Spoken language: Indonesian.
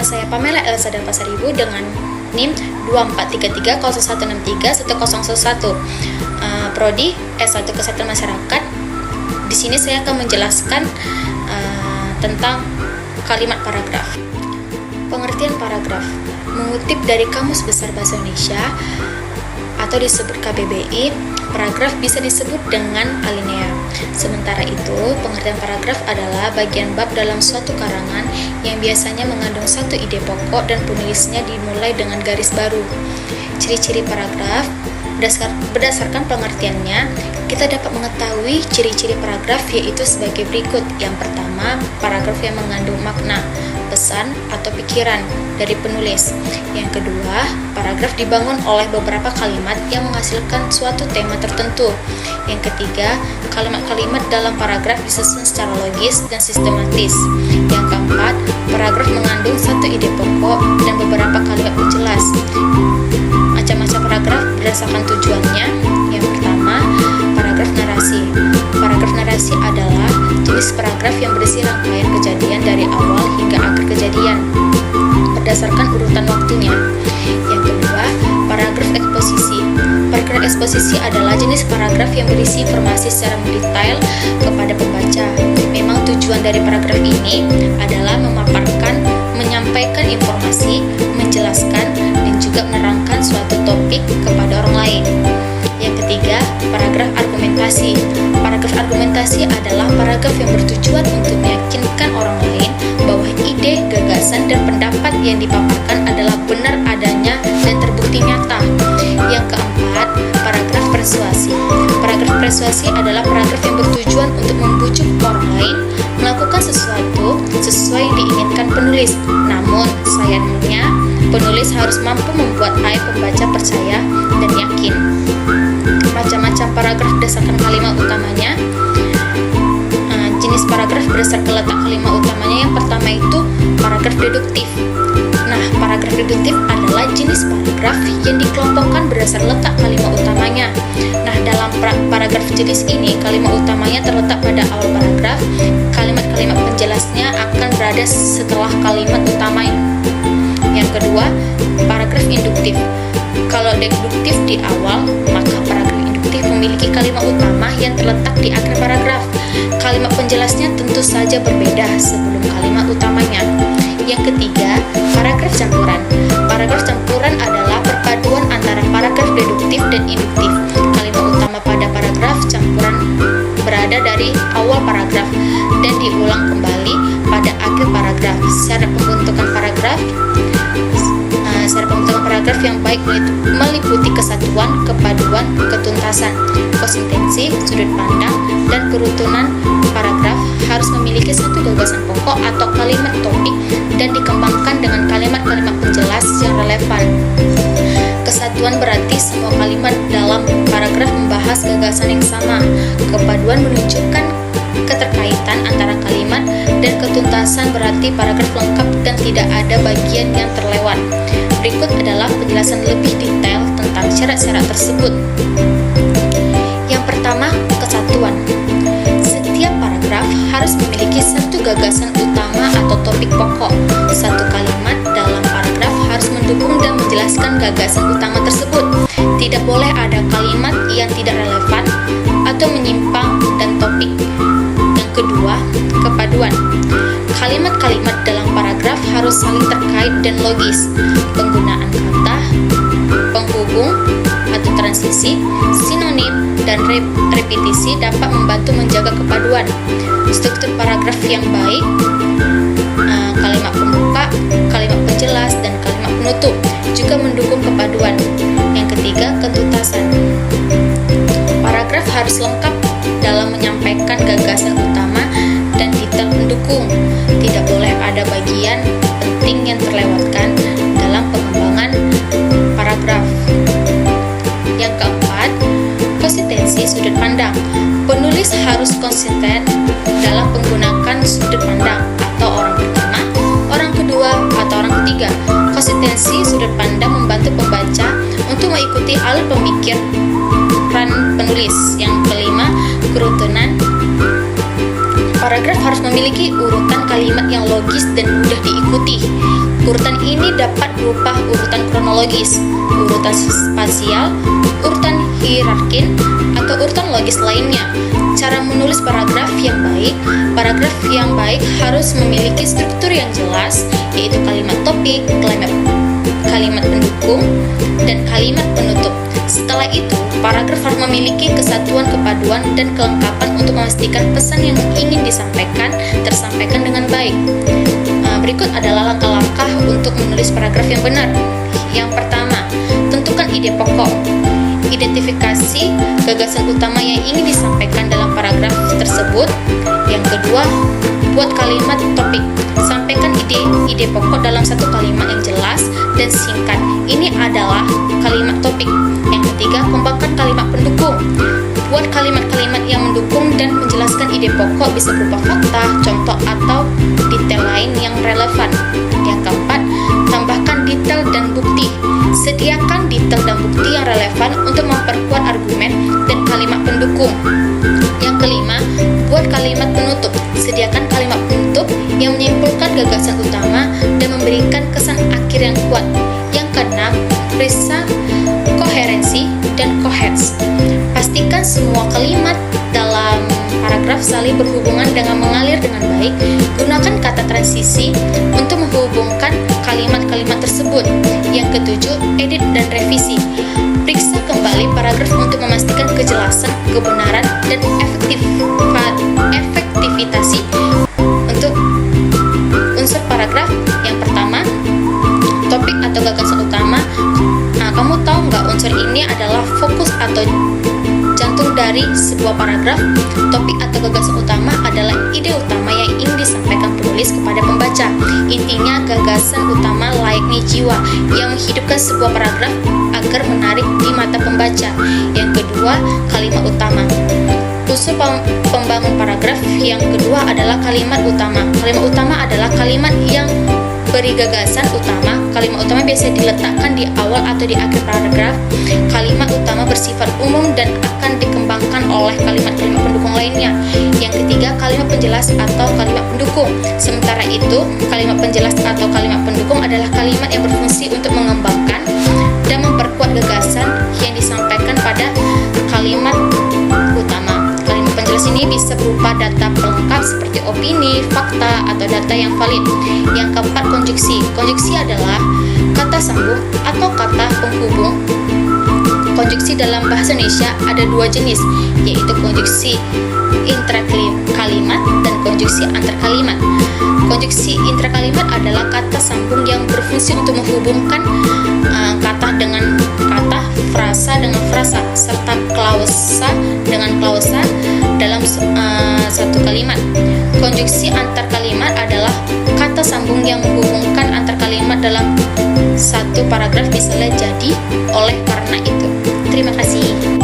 saya Pamela Elsa dan Pasaribu dengan NIM 243301631011. Prodi S1 Kesehatan Masyarakat. Di sini saya akan menjelaskan tentang kalimat paragraf. Pengertian paragraf mengutip dari Kamus Besar Bahasa Indonesia atau disebut KBBI, paragraf bisa disebut dengan alinea. Sementara itu, pengertian paragraf adalah bagian bab dalam suatu karangan yang biasanya mengandung satu ide pokok dan penulisnya dimulai dengan garis baru. Ciri-ciri paragraf berdasarkan pengertiannya, kita dapat mengetahui ciri-ciri paragraf yaitu sebagai berikut. Yang pertama, paragraf yang mengandung makna, pesan, atau pikiran dari penulis. Yang kedua, paragraf dibangun oleh beberapa kalimat yang menghasilkan suatu tema tertentu. Yang ketiga, kalimat-kalimat dalam paragraf disusun secara logis dan sistematis. Yang keempat, paragraf mengandung satu ide pokok dan beberapa kalimat penjelas. Macam-macam paragraf berdasarkan tujuannya. Yang pertama, paragraf narasi. Paragraf narasi adalah jenis paragraf yang berisi rangkaian kejadian dari awal hingga akhir kejadian berdasarkan urutan waktunya. Yang kedua, paragraf eksposisi. Paragraf eksposisi adalah jenis paragraf yang berisi informasi secara mendetail kepada pembaca. Memang tujuan dari paragraf ini adalah memaparkan, menyampaikan informasi, menjelaskan, dan juga menerangkan suatu topik kepada orang lain. Yang ketiga, paragraf argumentasi. Paragraf argumentasi adalah paragraf yang bertujuan untuk meyakinkan orang lain bahwa ide, gagasan, dan pendapat yang dipaparkan adalah benar adanya dan terbukti nyata. Yang keempat, paragraf persuasi. Paragraf persuasi adalah paragraf yang bertujuan untuk membujuk orang lain melakukan sesuatu sesuai yang diinginkan penulis. Namun, sayangnya, penulis harus mampu membuat pembaca percaya dan yakin. Macam-macam paragraf berdasarkan kalimat utamanya. Jenis paragraf berdasarkan letak kalimat utamanya. Yang pertama itu paragraf deduktif. Nah, paragraf deduktif adalah jenis paragraf yang dikelompokkan berdasar letak kalimat utamanya. Nah, dalam paragraf jenis ini, kalimat utamanya terletak pada awal paragraf. Kalimat-kalimat penjelasnya akan berada setelah kalimat utamanya. Yang kedua, paragraf induktif. Kalau deduktif di awal, maka paragraf induktif memiliki kalimat utama yang terletak di akhir paragraf. Kalimat penjelasnya tentu saja berbeda sebelum kalimat utamanya. Yang ketiga, paragraf campuran. Paragraf campuran adalah perpaduan antara paragraf deduktif dan induktif. Kalimat utama pada paragraf campuran berada dari awal paragraf dan diulang kembali pada akhir paragraf. Syarat pembentukan paragraf yang baik meliputi kesatuan, kepaduan, ketuntasan, konsistensi, sudut pandang, dan kerutunan. Paragraf harus memiliki satu gagasan pokok atau kalimat topik dan dikembangkan dengan kalimat-kalimat penjelas yang relevan. Kesatuan berarti semua kalimat dalam paragraf membahas gagasan yang sama. Kepaduan menunjukkan keterkaitan antara kalimat, dan ketuntasan berarti paragraf lengkap dan tidak ada bagian yang terlewat. Berikut adalah penjelasan lebih detail tentang syarat-syarat tersebut. Yang pertama, kesatuan. Setiap paragraf harus memiliki satu gagasan utama atau topik pokok. Satu kalimat dalam paragraf harus mendukung dan menjelaskan gagasan utama tersebut. Tidak boleh ada kalimat yang tidak relevan atau menyimpang dan topik. Yang kedua, kepaduan. Kalimat-kalimat dalam paragraf harus saling terkait dan logis. Penggunaan kata, penghubung atau transisi, sinonim, dan repetisi dapat membantu menjaga kepaduan. Struktur paragraf yang baik, kalimat pembuka, kalimat penjelas, dan kalimat penutup juga mendukung kepaduan. Yang ketiga, ketuntasan. Paragraf harus lengkap dalam menyampaikan gagasan utama dan detail pendukung. Tidak boleh ada bagian penting yang terlewatkan dalam pengembangan paragraf. Yang keempat, konsistensi sudut pandang. Penulis harus konsisten dalam menggunakan sudut pandang atau orang pertama, orang kedua, atau orang ketiga. Konsistensi sudut pandang membantu pembaca untuk mengikuti alur pemikiran penulis. Yang kelima, kerutunan. Paragraf harus memiliki urutan kalimat yang logis dan mudah diikuti. Urutan ini dapat berupa urutan kronologis, urutan spasial, urutan hierarkin, atau urutan logis lainnya. Cara menulis paragraf yang baik harus memiliki struktur yang jelas, yaitu kalimat topik, kalimat pendukung, dan kalimat penutup. Setelah itu, paragraf harus memiliki kesatuan, kepaduan, dan kelengkapan untuk memastikan pesan yang ingin disampaikan tersampaikan dengan baik. Berikut adalah langkah-langkah untuk menulis paragraf yang benar. Yang pertama, tentukan ide pokok. Identifikasi gagasan utama yang ingin disampaikan dalam paragraf tersebut. Yang kedua, buat kalimat topik. Sampaikan ide pokok dalam satu kalimat yang jelas dan singkat. Ini adalah kalimat topik. Yang ketiga, kembangkan kalimat pendukung. Buat kalimat-kalimat yang mendukung dan menjelaskan ide pokok, bisa berupa fakta, contoh, atau detail lain yang relevan. Yang keempat, tambahkan detail dan bukti. Sediakan detail dan bukti yang relevan untuk memperkuat argumen dan kalimat pendukung. Yang kelima, buat kalimat penutup. Sediakan kalimat penutup yang menyimpulkan gagasan utama dan memberikan kesan akhir yang kuat. Yang keenam, periksa koherensi dan kohers. Pastikan semua kalimat dalam paragraf saling berhubungan dengan mengalir dengan baik. Gunakan kata transisi untuk menghubungkan kalimat-kalimat tersebut. Yang ketujuh, edit dan revisi. Periksa kembali paragraf untuk memastikan kejelasan, kebenaran, dan efektivitas untuk unsur paragraf. Yang pertama, topik atau gagasan utama. Kamu tahu nggak, unsur ini adalah fokus atau jantung dari sebuah paragraf. Topik atau gagasan utama adalah ide utama yang ingin disampaikan penulis kepada pembaca. Intinya, gagasan utama layaknya jiwa yang menghidupkan sebuah paragraf agar menarik di mata pembaca. Yang kedua, kalimat utama. Unsur pembangun paragraf yang kedua adalah kalimat utama. Kalimat utama adalah kalimat yang beri gagasan utama. Kalimat utama biasanya diletakkan di awal atau di akhir paragraf. Kalimat utama bersifat umum dan akan dikembangkan oleh kalimat-kalimat pendukung lainnya. Yang ketiga, kalimat penjelas atau kalimat pendukung. Sementara itu, kalimat penjelas atau kalimat pendukung adalah kalimat yang berfungsi untuk mengembangkan dan memperkuat gagasan yang disampaikan pada kalimat utama. Kalimat penjelas ini bisa berupa data pelengkap seperti opini, fakta, atau data yang valid. Yang keempat, konjungsi. Konjungsi adalah kata sambung atau kata penghubung. Konjungsi dalam bahasa Indonesia ada dua jenis, yaitu konjungsi intrakalimat dan konjungsi antarkalimat. Konjungsi intrakalimat adalah kata sambung yang berfungsi untuk menghubungkan kata dengan kata, frasa dengan frasa, serta klausa dengan klausa dalam satu kalimat. Konjungsi antarkalimat adalah kata sambung yang menghubungkan antar kalimat dalam satu paragraf, misalnya jadi, oleh, karena itu. Terima kasih.